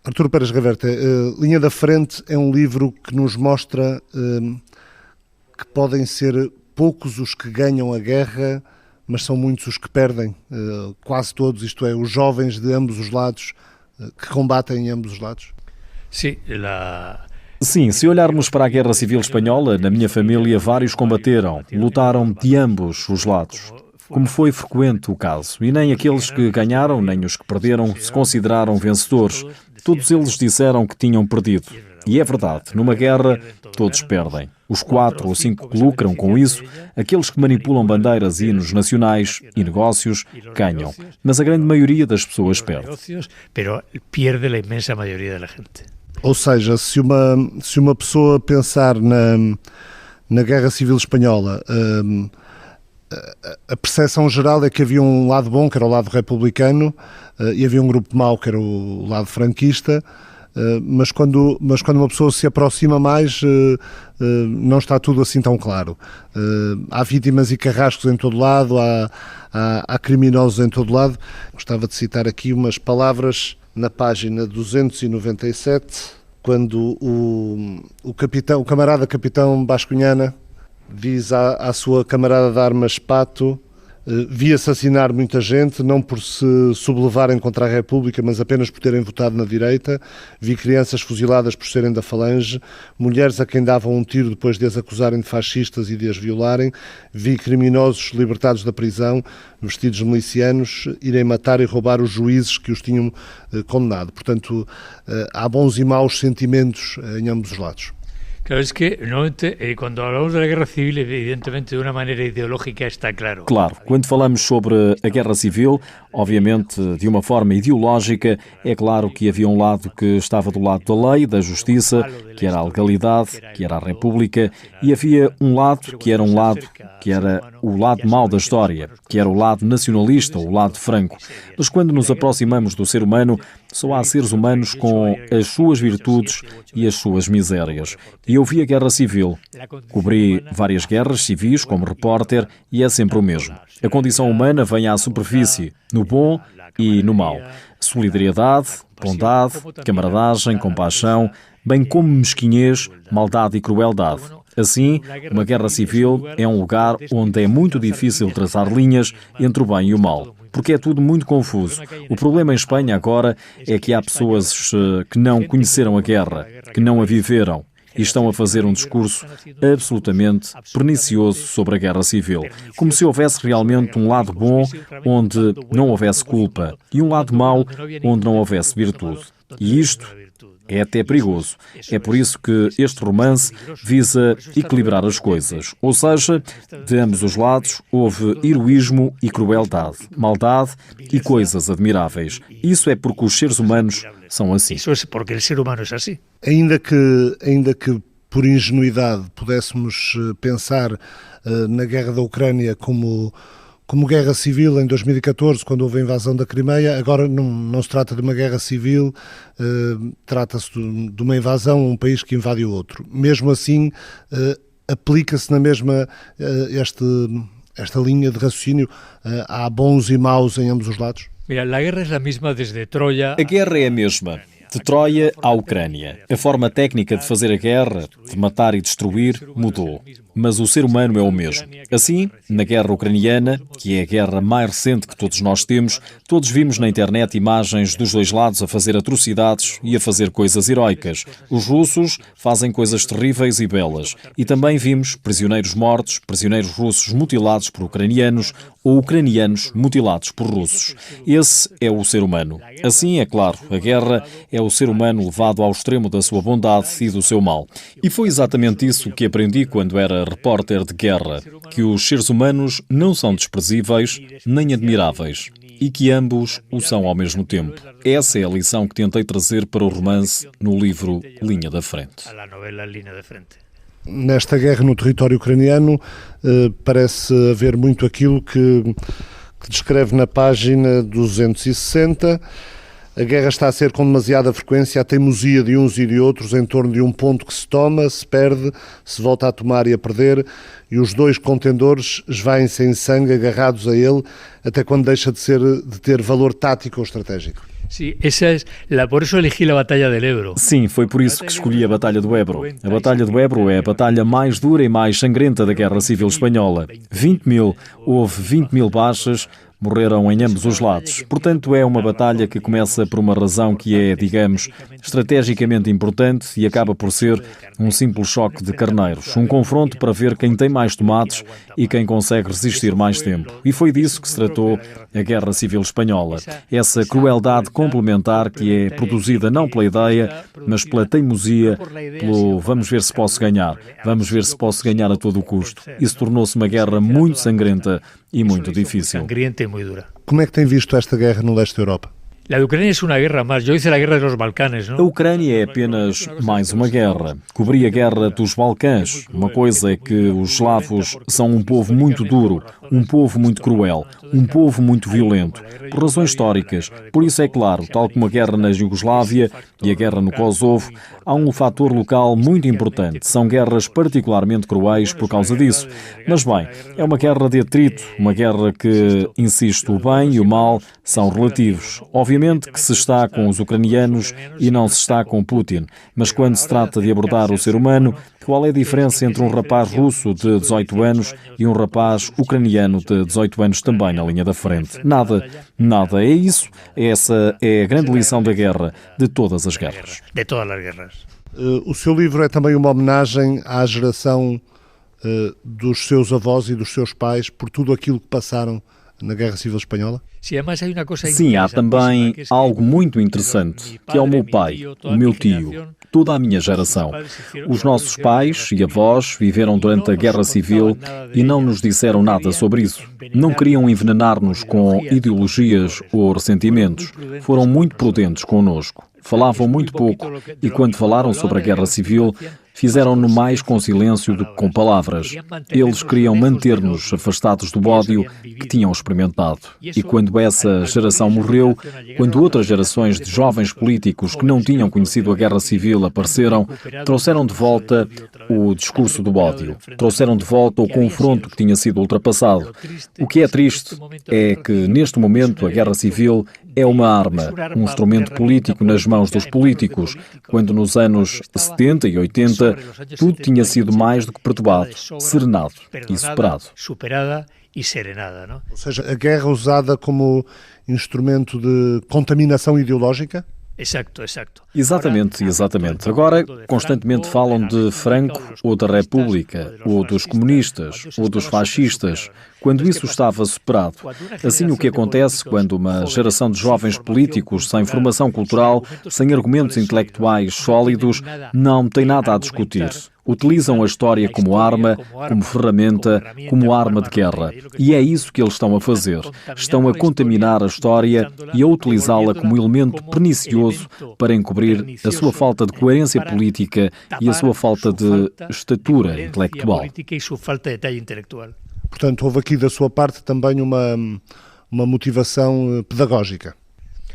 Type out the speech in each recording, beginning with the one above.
Artur Pérez Reverte, Linha da Frente é um livro que nos mostra que podem ser poucos os que ganham a guerra, mas são muitos os que perdem, quase todos, isto é, os jovens de ambos os lados, que combatem em ambos os lados. Sim, se olharmos para a Guerra Civil Espanhola, na minha família vários combateram, lutaram de ambos os lados, como foi frequente o caso, e nem aqueles que ganharam, nem os que perderam se consideraram vencedores. Todos eles disseram que tinham perdido. E é verdade, numa guerra todos perdem. Os 4 ou 5 que lucram com isso, aqueles que manipulam bandeiras e hinos nacionais e negócios, ganham. Mas a grande maioria das pessoas perde. Ou seja, se uma pessoa pensar na Guerra Civil Espanhola, a percepção geral é que havia um lado bom, que era o lado republicano, e havia um grupo mau, que era o lado franquista, mas quando uma pessoa se aproxima mais, não está tudo assim tão claro. Há vítimas e carrascos em todo lado, há criminosos em todo lado. Gostava de citar aqui umas palavras na página 297, quando o camarada capitão Bascunhana diz à sua camarada de armas Pato: vi assassinar muita gente, não por se sublevarem contra a República, mas apenas por terem votado na direita. Vi crianças fuziladas por serem da Falange, mulheres a quem davam um tiro depois de as acusarem de fascistas e de as violarem. Vi criminosos libertados da prisão, vestidos de milicianos, irem matar e roubar os juízes que os tinham condenado. Portanto, há bons e maus sentimentos em ambos os lados. Claro, es que normalmente cuando hablamos de la guerra civil, evidentemente de una manera ideológica está claro. Claro, quando falamos sobre a guerra civil, obviamente de uma forma ideológica, é claro que havia um lado que estava do lado da lei, da justiça, que era a legalidade, que era a República, e havia um lado que era o lado mau da história, que era o lado nacionalista, o lado franco. Mas quando nos aproximamos do ser humano, só há seres humanos com as suas virtudes e as suas misérias. E eu vi a Guerra Civil. Cobri várias guerras civis como repórter e é sempre o mesmo. A condição humana vem à superfície, no bom e no mau. Solidariedade, bondade, camaradagem, compaixão, bem como mesquinhez, maldade e crueldade. Assim, uma guerra civil é um lugar onde é muito difícil traçar linhas entre o bem e o mal, porque é tudo muito confuso. O problema em Espanha agora é que há pessoas que não conheceram a guerra, que não a viveram, e estão a fazer um discurso absolutamente pernicioso sobre a guerra civil, como se houvesse realmente um lado bom onde não houvesse culpa e um lado mau onde não houvesse virtude. E isto é até perigoso. É por isso que este romance visa equilibrar as coisas. Ou seja, de ambos os lados houve heroísmo e crueldade, maldade e coisas admiráveis. Isso é porque os seres humanos são assim. Isso é porque o ser humano é assim. Ainda que por ingenuidade pudéssemos pensar na guerra da Ucrânia como guerra civil em 2014, quando houve a invasão da Crimeia, agora não se trata de uma guerra civil, trata-se de uma invasão a um país que invade o outro. Mesmo assim, aplica-se na mesma esta linha de raciocínio, há bons e maus em ambos os lados? Mira, a guerra é a mesma desde Troia. A guerra é a mesma. De Troia à Ucrânia. A forma técnica de fazer a guerra, de matar e destruir, mudou. Mas o ser humano é o mesmo. Assim, na guerra ucraniana, que é a guerra mais recente que todos nós temos, todos vimos na internet imagens dos dois lados a fazer atrocidades e a fazer coisas heroicas. Os russos fazem coisas terríveis e belas. E também vimos prisioneiros mortos, prisioneiros russos mutilados por ucranianos ou ucranianos mutilados por russos. Esse é o ser humano. Assim, é claro, a guerra é o ser humano levado ao extremo da sua bondade e do seu mal. E foi exatamente isso que aprendi quando era repórter de guerra, que os seres humanos não são desprezíveis nem admiráveis e que ambos o são ao mesmo tempo. Essa é a lição que tentei trazer para o romance no livro Linha da Frente. Nesta guerra no território ucraniano parece haver muito aquilo que descreve na página 260. A guerra está a ser com demasiada frequência a teimosia de uns e de outros em torno de um ponto que se toma, se perde, se volta a tomar e a perder, e os dois contendores esvaem-se em sangue agarrados a ele até quando deixa de ter valor tático ou estratégico. Por eso elegí la batalla del Ebro. Sim, foi por isso que escolhi a Batalha do Ebro. A Batalha do Ebro é a batalha mais dura e mais sangrenta da Guerra Civil Espanhola. 20.000, houve 20.000 baixas, morreram em ambos os lados. Portanto, é uma batalha que começa por uma razão que é, digamos, estrategicamente importante e acaba por ser um simples choque de carneiros. Um confronto para ver quem tem mais tomates e quem consegue resistir mais tempo. E foi disso que se tratou a Guerra Civil Espanhola. Essa crueldade complementar que é produzida não pela ideia, mas pela teimosia, pelo vamos ver se posso ganhar, vamos ver se posso ganhar a todo o custo. Isso tornou-se uma guerra muito sangrenta e muito difícil. Como é que tem visto esta guerra no leste da Europa? A Ucrânia é uma guerra mais. Eu hice a guerra dos Balcanes, não? A Ucrânia é apenas mais uma guerra. Cobri a guerra dos Balcãs. Uma coisa é que os eslavos são um povo muito duro, um povo muito cruel, um povo muito violento, por razões históricas. Por isso é claro, tal como a guerra na Iugoslávia e a guerra no Kosovo, há um fator local muito importante. São guerras particularmente cruéis por causa disso. Mas bem, é uma guerra de atrito, uma guerra que, insisto, o bem e o mal são relativos. Obviamente que se está com os ucranianos e não se está com Putin, mas quando se trata de abordar o ser humano, qual é a diferença entre um rapaz russo de 18 anos e um rapaz ucraniano de 18 anos também na linha da frente? Nada, nada. É isso. Essa é a grande lição da guerra, de todas as guerras. De todas as guerras. O seu livro é também uma homenagem à geração dos seus avós e dos seus pais por tudo aquilo que passaram na Guerra Civil Espanhola? Sim, há também algo muito interessante, que é o meu pai, o meu tio, toda a minha geração. Os nossos pais e avós viveram durante a Guerra Civil e não nos disseram nada sobre isso. Não queriam envenenar-nos com ideologias ou ressentimentos. Foram muito prudentes connosco. Falavam muito pouco e, quando falaram sobre a Guerra Civil, fizeram-no mais com silêncio do que com palavras. Eles queriam manter-nos afastados do ódio que tinham experimentado. E quando essa geração morreu, quando outras gerações de jovens políticos que não tinham conhecido a Guerra Civil apareceram, trouxeram de volta o discurso do ódio. Trouxeram de volta o confronto que tinha sido ultrapassado. O que é triste é que, neste momento, a Guerra Civil é uma arma, um instrumento político nas mãos dos políticos, quando nos anos 70 e 80 tudo tinha sido mais do que perdoado, serenado e superado. Ou seja, a guerra usada como instrumento de contaminação ideológica? Exatamente. Agora, constantemente falam de Franco ou da República, ou dos comunistas, ou dos fascistas, quando isso estava superado. Assim, o que acontece quando uma geração de jovens políticos sem formação cultural, sem argumentos intelectuais sólidos, não tem nada a discutir. Utilizam a história como arma, como ferramenta, como arma de guerra. E é isso que eles estão a fazer. Estão a contaminar a história e a utilizá-la como elemento pernicioso para encobrir a sua falta de coerência política e a sua falta de estatura intelectual. Portanto, houve aqui da sua parte também uma motivação pedagógica.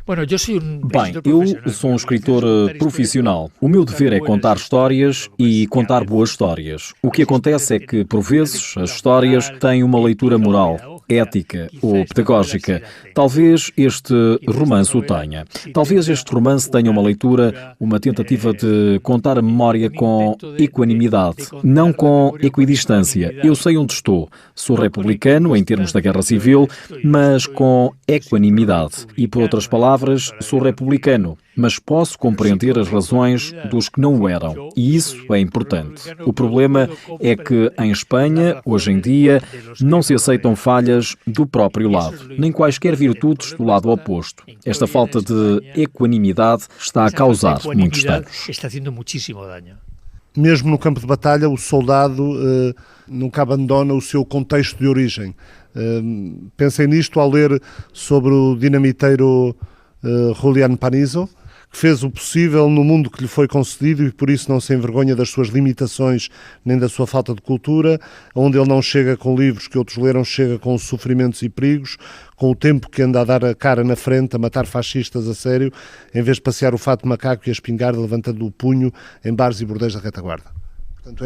Bem, eu sou um escritor profissional. O meu dever é contar histórias e contar boas histórias. O que acontece é que, por vezes, as histórias têm uma leitura moral, ética ou pedagógica. Talvez este romance o tenha. Talvez este romance tenha uma leitura, uma tentativa de contar a memória com equanimidade, não com equidistância. Eu sei onde estou. Sou republicano em termos da Guerra Civil, mas com equanimidade. E, por outras palavras, sou republicano, mas posso compreender as razões dos que não o eram. E isso é importante. O problema é que, em Espanha, hoje em dia, não se aceitam falhas do próprio lado, nem quaisquer virtudes do lado oposto. Esta falta de equanimidade está a causar muitos danos. Mesmo no campo de batalha, o soldado nunca abandona o seu contexto de origem. Pensem nisto ao ler sobre o dinamiteiro Julián Panizo, que fez o possível no mundo que lhe foi concedido e por isso não se envergonha das suas limitações nem da sua falta de cultura, onde ele não chega com livros que outros leram, chega com os sofrimentos e perigos, com o tempo que anda a dar a cara na frente, a matar fascistas a sério, em vez de passear o fato de macaco e a espingarda levantando o punho em bares e bordéis da retaguarda. Portanto,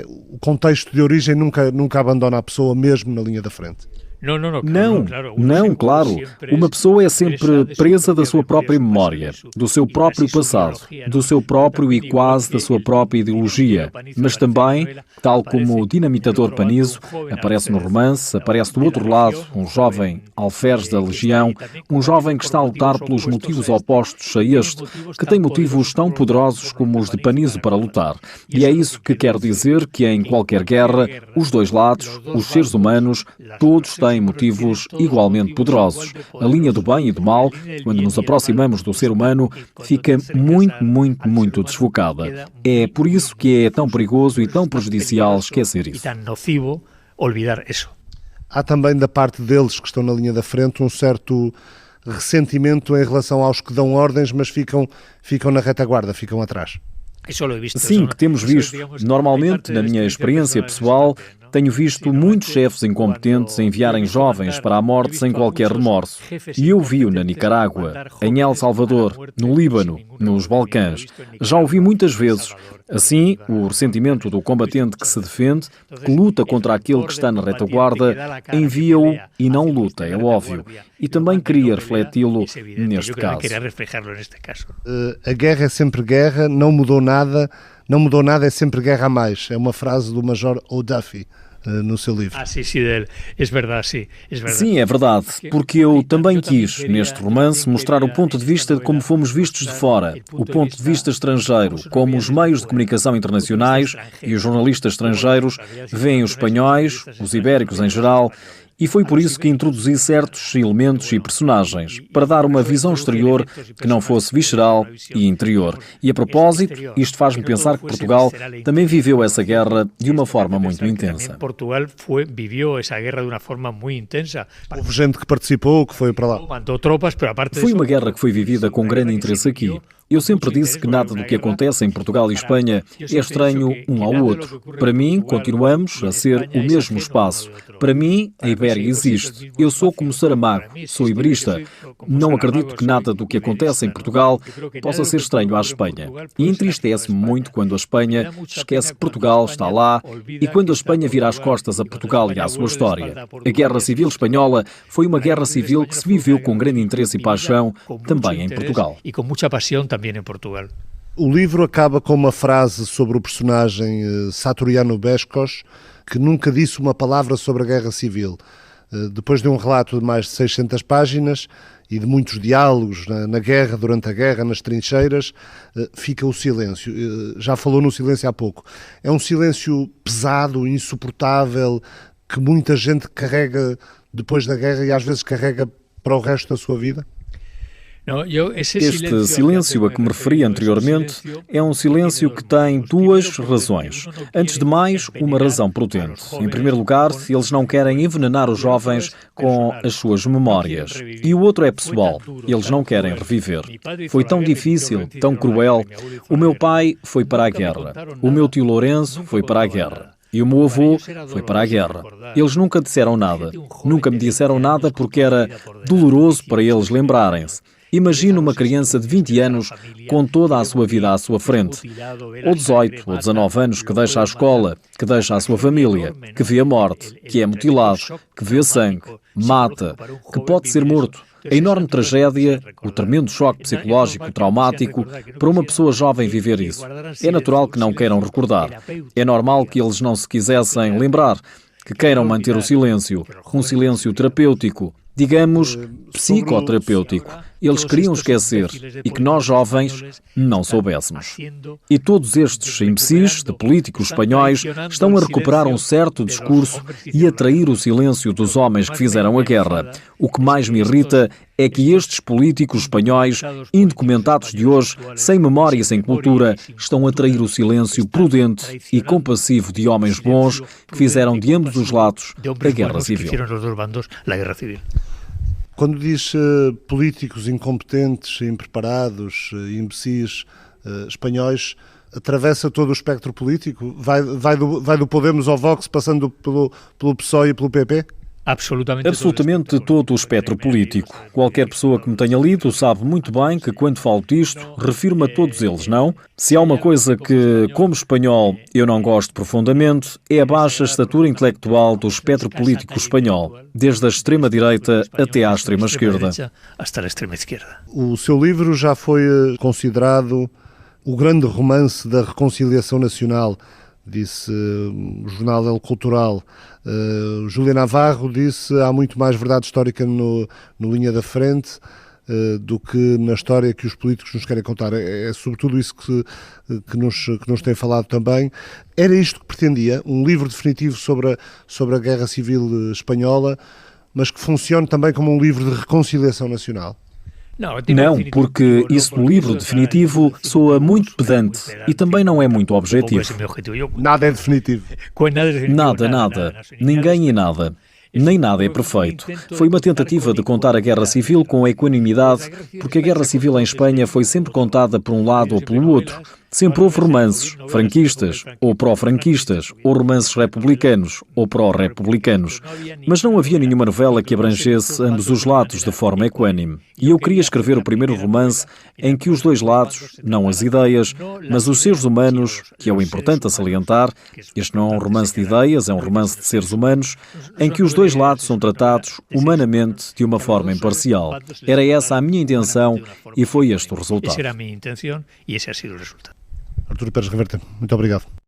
o contexto de origem nunca abandona a pessoa, mesmo na linha da frente. Não, claro. Uma pessoa é sempre presa da sua própria memória, do seu próprio passado, do seu próprio e quase da sua própria ideologia. Mas também, tal como o dinamitador Panizo, aparece no romance, aparece do outro lado um jovem alferes da legião, um jovem que está a lutar pelos motivos opostos a este, que tem motivos tão poderosos como os de Panizo para lutar. E é isso que quero dizer, que em qualquer guerra, os dois lados, os seres humanos, todos têm motivos igualmente poderosos. A linha do bem e do mal, quando nos aproximamos do ser humano, fica muito desfocada. É por isso que é tão perigoso e tão prejudicial esquecer isso. Há também da parte deles que estão na linha da frente um certo ressentimento em relação aos que dão ordens, mas ficam na retaguarda, ficam atrás. Sim, que temos visto. Normalmente, na minha experiência pessoal, tenho visto muitos chefes incompetentes enviarem jovens para a morte sem qualquer remorso. E eu vi-o na Nicarágua, em El Salvador, no Líbano, nos Balcãs. Já o vi muitas vezes. Assim, o ressentimento do combatente que se defende, que luta contra aquele que está na retaguarda, envia-o e não luta, é óbvio. E também queria refleti-lo neste caso. A guerra é sempre guerra, não mudou nada, é sempre guerra a mais. É uma frase do Major O'Duffy no seu livro. Sim, é verdade, porque eu também quis, neste romance, mostrar o ponto de vista de como fomos vistos de fora, o ponto de vista estrangeiro, como os meios de comunicação internacionais e os jornalistas estrangeiros veem os espanhóis, os ibéricos em geral. E foi por isso que introduzi certos elementos e personagens, para dar uma visão exterior que não fosse visceral e interior. E a propósito, isto faz-me pensar que Portugal também viveu essa guerra de uma forma muito intensa. Houve gente que participou, que foi para lá. Foi uma guerra que foi vivida com grande interesse aqui. Eu sempre disse que nada do que acontece em Portugal e Espanha é estranho um ao outro. Para mim, continuamos a ser o mesmo espaço. Para mim, a Ibéria existe. Eu sou como Saramago, sou iberista. Não acredito que nada do que acontece em Portugal possa ser estranho à Espanha. E entristece-me muito quando a Espanha esquece que Portugal está lá e quando a Espanha vira as costas a Portugal e à sua história. A Guerra Civil Espanhola foi uma guerra civil que se viveu com grande interesse e paixão também em Portugal. Em Portugal. O livro acaba com uma frase sobre o personagem Saturiano Bescos, que nunca disse uma palavra sobre a Guerra Civil. Depois de um relato de mais de 600 páginas e de muitos diálogos na guerra, durante a guerra, nas trincheiras, fica o silêncio. Já falou no silêncio há pouco. É um silêncio pesado, insuportável, que muita gente carrega depois da guerra e às vezes carrega para o resto da sua vida? Este silêncio a que me referi anteriormente é um silêncio que tem duas razões. Antes de mais, uma razão prudente. Em primeiro lugar, eles não querem envenenar os jovens com as suas memórias. E o outro é pessoal. Eles não querem reviver. Foi tão difícil, tão cruel. O meu pai foi para a guerra. O meu tio Lourenço foi para a guerra. E o meu avô foi para a guerra. Eles nunca disseram nada. Nunca me disseram nada porque era doloroso para eles lembrarem-se. Imagina uma criança de 20 anos com toda a sua vida à sua frente, ou 18 ou 19 anos que deixa a escola, que deixa a sua família, que vê a morte, que é mutilado, que vê sangue, mata, que pode ser morto. A enorme tragédia, o tremendo choque psicológico, traumático, para uma pessoa jovem viver isso. É natural que não queiram recordar. É normal que eles não se quisessem lembrar, que queiram manter o silêncio, um silêncio terapêutico, digamos, psicoterapêutico. Eles queriam esquecer e que nós, jovens, não soubéssemos. E todos estes imbecis de políticos espanhóis estão a recuperar um certo discurso e a trair o silêncio dos homens que fizeram a guerra. O que mais me irrita é que estes políticos espanhóis, indocumentados de hoje, sem memória e sem cultura, estão a trair o silêncio prudente e compassivo de homens bons que fizeram de ambos os lados a guerra civil. Quando diz políticos incompetentes, impreparados, imbecis, espanhóis, atravessa todo o espectro político? Vai do Podemos ao Vox, passando pelo PSOE e pelo PP? Absolutamente todo o espectro político. Qualquer pessoa que me tenha lido sabe muito bem que, quando falo disto, refiro-me a todos eles, não? Se há uma coisa que, como espanhol, eu não gosto profundamente, é a baixa estatura intelectual do espectro político espanhol, desde a extrema-direita até à extrema-esquerda. O seu livro já foi considerado o grande romance da reconciliação nacional, disse o jornal El Cultural. Júlia Navarro disse: há muito mais verdade histórica no Linha da Frente do que na história que os políticos nos querem contar. É sobretudo isso que nos tem falado também. Era isto que pretendia, um livro definitivo sobre a Guerra Civil Espanhola, mas que funcione também como um livro de reconciliação nacional? Não, porque isso do livro definitivo soa muito pedante e também não é muito objetivo. Nada é definitivo. Nada. Ninguém e nada. Nem nada é perfeito. Foi uma tentativa de contar a Guerra Civil com equanimidade, porque a Guerra Civil em Espanha foi sempre contada por um lado ou pelo outro. Sempre houve romances franquistas ou pró-franquistas, ou romances republicanos ou pró-republicanos. Mas não havia nenhuma novela que abrangesse ambos os lados de forma equânime. E eu queria escrever o primeiro romance em que os dois lados, não as ideias, mas os seres humanos, que é o importante a salientar, este não é um romance de ideias, é um romance de seres humanos, em que os dois lados são tratados humanamente de uma forma imparcial. Era essa a minha intenção e foi este o resultado. Arturo Pérez Reverte, muito obrigado.